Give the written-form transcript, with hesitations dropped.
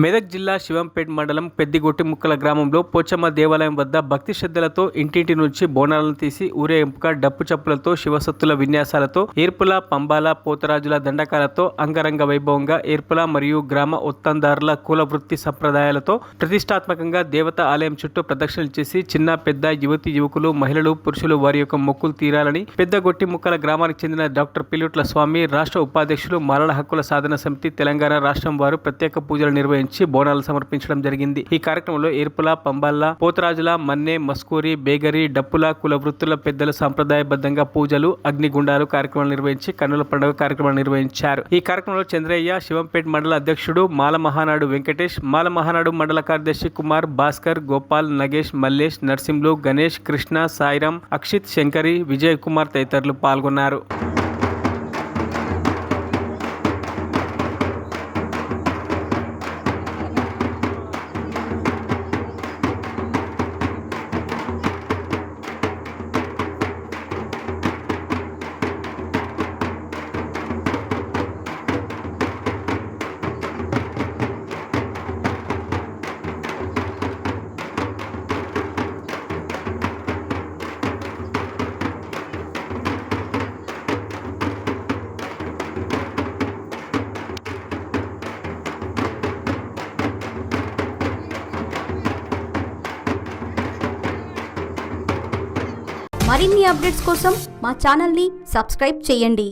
మెదక్ జిల్లా శివంపేట్ మండలం పెద్దిగొట్టిముక్కల గ్రామంలో పోచమ్మ దేవాలయం వద్ద భక్తి శ్రద్ధలతో ఇంటింటి నుంచి బోనాలను తీసి ఊరేగింపుగా డప్పు చప్పులతో శివసత్తుల విన్యాసాలతో ఏర్పుల పంబాల పోతరాజుల దండకాలతో అంగరంగ వైభవంగా ఏర్పుల మరియు గ్రామ ఒత్తందారుల కుల వృత్తి సంప్రదాయాలతో ప్రతిష్టాత్మకంగా దేవత ఆలయం చుట్టూ ప్రదక్షిణలు చేసి చిన్న పెద్ద యువతి యువకులు మహిళలు పురుషులు వారి యొక్క మొక్కులు తీరాలని పెద్దగొట్టిముక్కల గ్రామానికి చెందిన డాక్టర్ పిల్లుట్ల స్వామి రాష్ట్ర ఉపాధ్యక్షులు మాలల హక్కుల సాధన సమితి తెలంగాణ రాష్ట్రం వారు ప్రత్యేక పూజలు నిర్వహించి బోనాలు సమర్పించడం జరిగింది। ఈ కార్యక్రమంలో ఏర్పుల పంబాల పోతరాజుల మన్నె మస్కూరి బేగరి డప్పుల కుల వృత్తుల పెద్దలు సాంప్రదాయబద్ధంగా పూజలు అగ్నిగుండాలు కార్యక్రమాలు నిర్వహించి కన్నుల పండుగ కార్యక్రమాలు నిర్వహించారు। ఈ కార్యక్రమంలో చంద్రయ్య శివంపేట్ మండల అధ్యక్షుడు మాల మహానాడు వెంకటేష్ మాల మహానాడు మండల కార్యదర్శి కుమార్ భాస్కర్ గోపాల్ నగేష్ మల్లేష్ నర్సింహులు గణేష్ కృష్ణ సాయిరాం అక్షిత్ శంకరి విజయ్ కుమార్ తదితరులు పాల్గొన్నారు। మరిన్ని అప్డేట్స్ కోసం మా ఛానల్ని సబ్స్క్రైబ్ చేయండి।